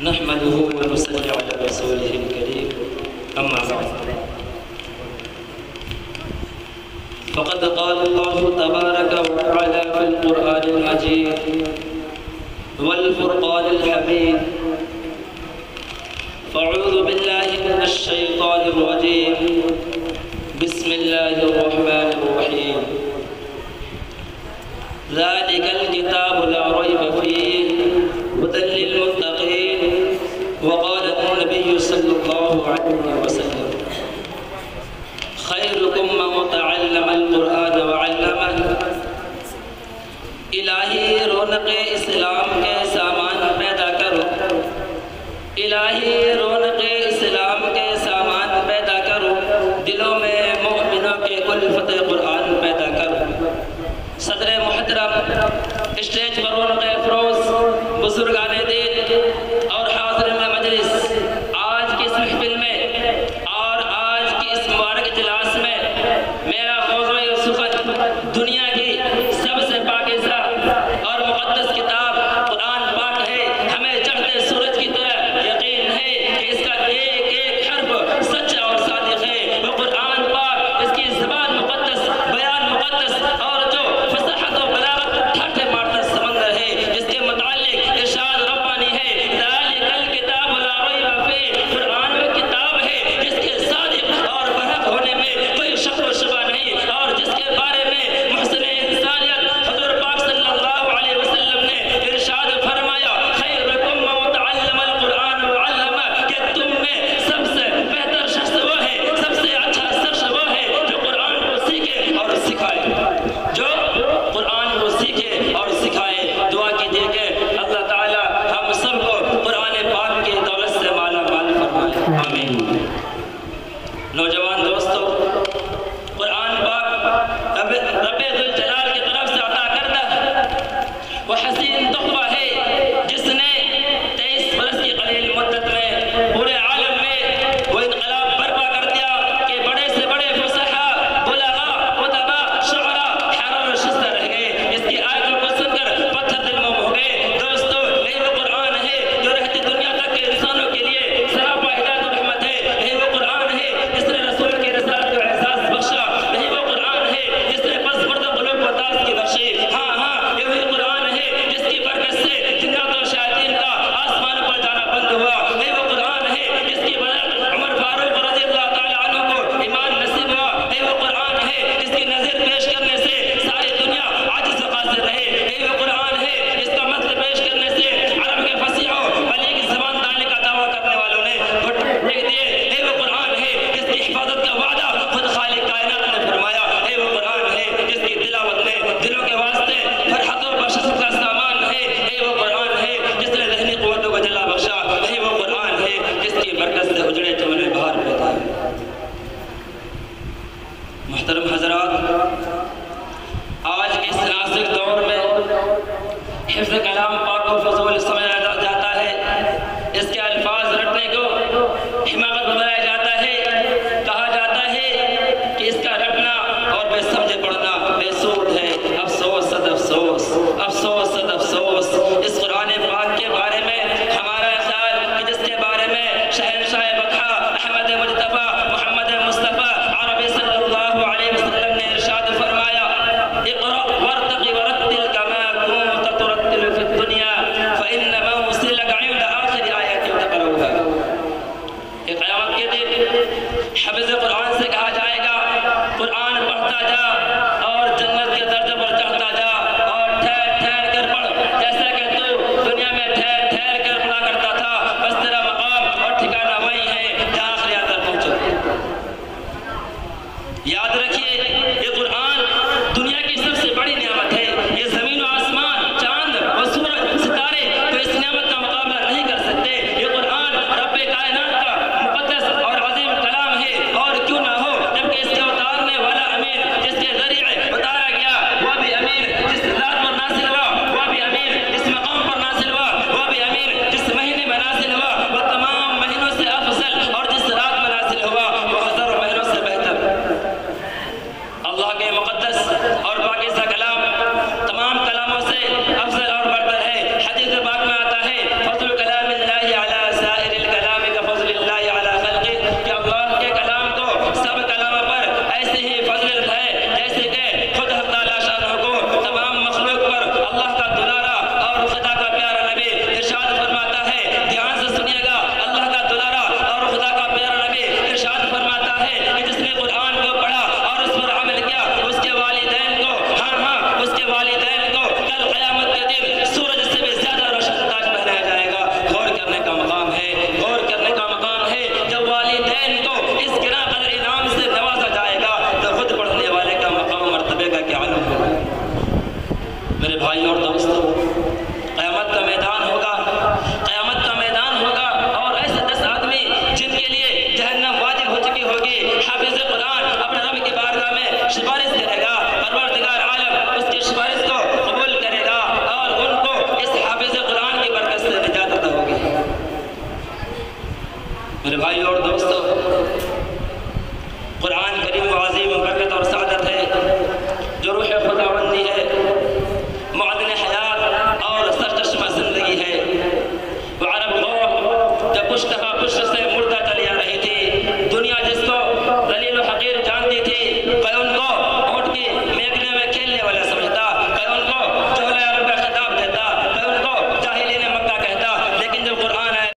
نحمده ونصلي على رسوله الكريم أما بعد فقد قال الله تبارك وتعالى في القرآن المجيد والفرقان الحميد فأعوذ بالله من الشيطان الرجيم بسم الله الرحمن الرحيم ذلك الكتاب لا ريب فيه هدى للمتقين وقال النبي صلى الله عليه وسلم خيركم من تعلم القرآن وعلمه الہی رونق اسلام کے سامان پیدا کرو الہی رونق اسلام کے سامان پیدا کرو دلوں میں مؤمنوں کے الفت قرآن پیدا کرو صدر محترم اسٹیج پر رونق افروز بزرگان دین اور حاضرین مجلس آج کی اس محفل میں اور آج کی اس مبارک اجلاس میں میرا موضوع سخن دنیا کی سب سے پاکیزہ اور مقدس کتاب قرآن پاک ہے ہمیں چڑھتے سورج کی طرح یقین ہے میرے بھائی اور دوستو، قرآن کریم و عظیم برکت اور سعادت